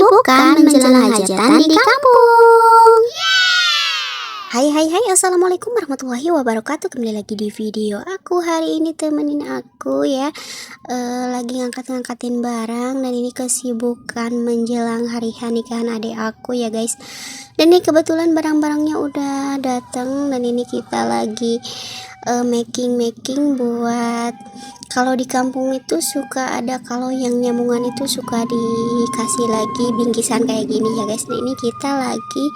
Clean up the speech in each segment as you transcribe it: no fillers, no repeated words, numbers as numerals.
Kesibukan menjelang hajatan di kampung. Hai, assalamualaikum warahmatullahi wabarakatuh. Kembali lagi di video aku. Hari ini temenin aku ya, lagi ngangkatin barang. Dan ini kesibukan menjelang hari nikahan adik aku ya guys. Dan ini kebetulan barang-barangnya udah datang. Dan ini kita lagi making buat, kalau di kampung itu suka ada, kalau yang nyamungan itu suka dikasih lagi bingkisan kayak gini ya guys. Nah ini kita lagi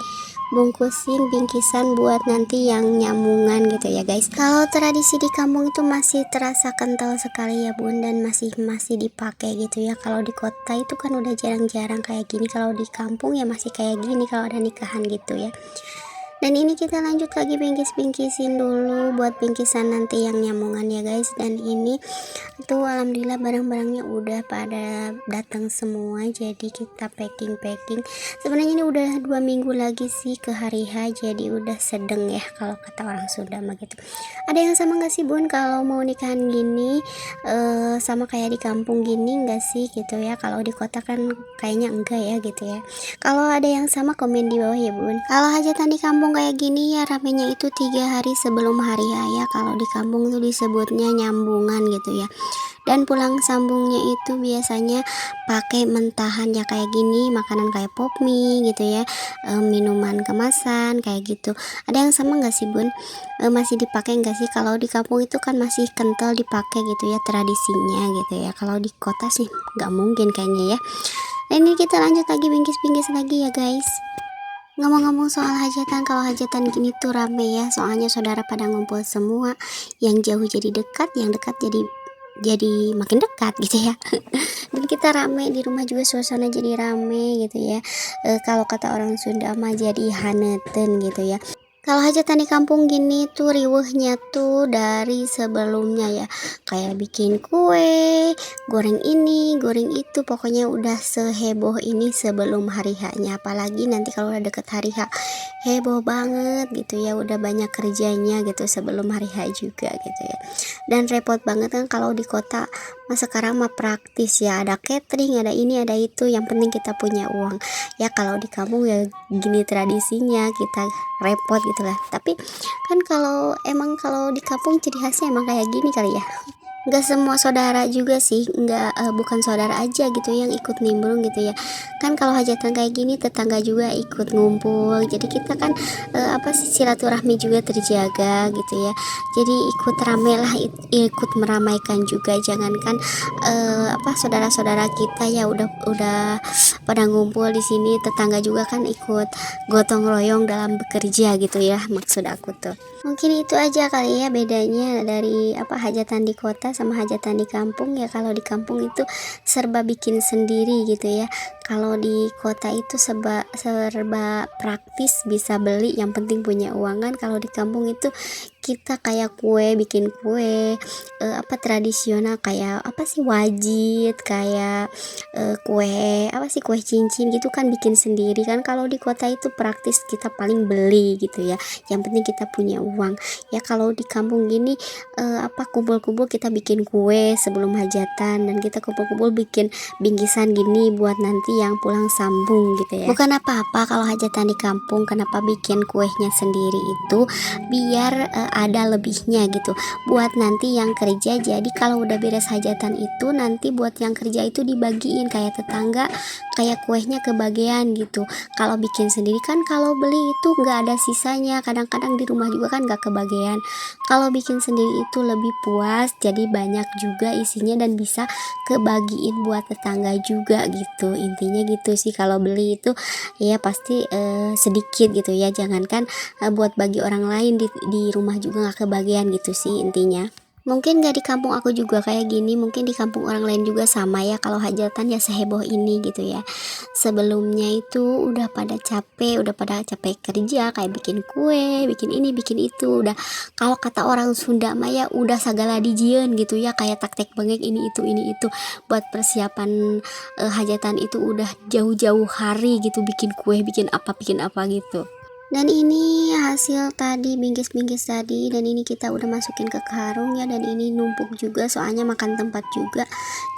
bungkusin bingkisan buat nanti yang nyamungan gitu ya guys. Kalau tradisi di kampung itu masih terasa kental sekali ya bun, dan masih dipakai gitu ya. Kalau di kota itu kan udah jarang-jarang kayak gini, kalau di kampung ya masih kayak gini kalau ada nikahan gitu ya. Dan ini kita lanjut lagi bingkisin dulu buat bingkisan nanti yang nyamungan ya guys. Dan ini tuh alhamdulillah barang-barangnya udah pada datang semua, jadi kita packing. Sebenarnya ini udah 2 minggu lagi sih ke hari H, jadi udah sedeng ya kalau kata orang Sunda mah gitu. Ada yang sama gak sih bun kalau mau nikahan gini, sama kayak di kampung gini gak sih gitu ya? Kalau di kota kan kayaknya enggak ya gitu ya. Kalau ada yang sama komen di bawah ya bun. Kalau hajatan di kampung kayak gini ya ramenya itu 3 hari sebelum hari raya. Kalau di kampung tuh disebutnya nyambungan gitu ya. Dan pulang sambungnya itu biasanya pakai mentahan ya kayak gini, makanan kayak pop mie gitu ya, minuman kemasan kayak gitu. Ada yang sama nggak sih bun? Masih dipakai nggak sih? Kalau di kampung itu kan masih kental dipakai gitu ya tradisinya gitu ya. Kalau di kota sih nggak mungkin kayaknya ya. Nah, ini kita lanjut lagi bingkis lagi ya guys. Ngomong-ngomong soal hajatan, kalau hajatan gini tuh rame ya, soalnya saudara pada ngumpul semua, yang jauh jadi dekat, yang dekat jadi makin dekat gitu ya. Dan kita rame di rumah juga, suasana jadi rame gitu ya. Kalau kata orang Sunda mah jadi haneten gitu ya. Kalau hajatan di kampung gini tuh riweuhnya tuh dari sebelumnya ya, kayak bikin kue, goreng ini, goreng itu, pokoknya udah seheboh ini sebelum hari H-nya. Apalagi nanti kalau udah deket hari H, heboh banget gitu ya, udah banyak kerjanya gitu sebelum hari H juga gitu ya. Dan repot banget kan kalau di kota, sekarang mah praktis ya, ada catering, ada ini, ada itu, yang penting kita punya uang. Ya kalau di kampung ya gini tradisinya, kita repot gitulah. Tapi kan kalau di kampung ciri khasnya emang kayak gini kali ya. Nggak semua saudara juga sih, bukan saudara aja gitu yang ikut nimbrung gitu ya. Kan kalau hajatan kayak gini tetangga juga ikut ngumpul, jadi kita kan silaturahmi juga terjaga gitu ya. Jadi ikut rame lah, ikut meramaikan juga. Jangankan saudara-saudara kita ya udah pada ngumpul di sini, tetangga juga kan ikut gotong royong dalam bekerja gitu ya, maksud aku tuh. Mungkin itu aja kali ya bedanya dari hajatan di kota sama hajatan di kampung ya. Kalau di kampung itu serba bikin sendiri gitu ya. Kalau di kota itu serba praktis, bisa beli, yang penting punya uangan. Kalau di kampung itu kita kayak bikin kue tradisional, kayak wajit, kayak kue cincin gitu kan bikin sendiri kan. Kalau di kota itu praktis, kita paling beli gitu ya, yang penting kita punya uang ya. Kalau di kampung gini kumpul-kumpul, kita bikin kue sebelum hajatan, dan kita kumpul-kumpul bikin bingkisan gini buat nanti yang pulang sambung gitu ya. Bukan apa-apa kalau hajatan di kampung, kenapa bikin kuenya sendiri itu biar ada lebihnya gitu buat nanti yang kerja. Jadi kalau udah beres hajatan itu, nanti buat yang kerja itu dibagiin kayak tetangga, kayak kuenya kebagian gitu. Kalau bikin sendiri kan, kalau beli itu nggak ada sisanya, kadang-kadang di rumah juga kan nggak kebagian. Kalau bikin sendiri itu lebih puas, jadi banyak juga isinya dan bisa kebagiin buat tetangga juga gitu. Intinya gitu sih. Kalau beli itu ya pasti sedikit gitu ya, jangankan buat bagi orang lain, di rumah juga nggak kebagian gitu sih intinya. Mungkin gak di kampung aku juga kayak gini, mungkin di kampung orang lain juga sama ya. Kalau hajatan ya seheboh ini gitu ya. Sebelumnya itu udah pada capek kerja, kayak bikin kue, bikin ini, bikin itu. Udah, kalau kata orang Sunda mah ya udah sagala dijieun gitu ya, kayak taktek bengek ini itu buat persiapan hajatan itu udah jauh-jauh hari gitu, bikin kue, bikin apa gitu. Dan ini hasil tadi bingkis dan ini kita udah masukin ke karung ya. Dan ini numpuk juga soalnya makan tempat juga,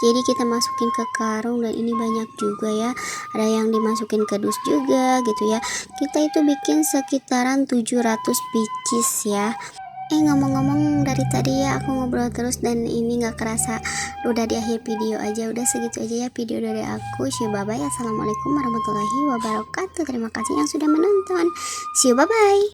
Jadi kita masukin ke karung, dan ini banyak juga ya, ada yang dimasukin ke dus juga gitu ya. Kita itu bikin sekitaran 700 pieces ya. Ngomong-ngomong, dari tadi ya aku ngobrol terus dan ini gak kerasa udah di akhir video aja. Udah segitu aja ya video dari aku. See you, bye bye. Assalamualaikum warahmatullahi wabarakatuh. Terima kasih yang sudah menonton. See you, bye bye.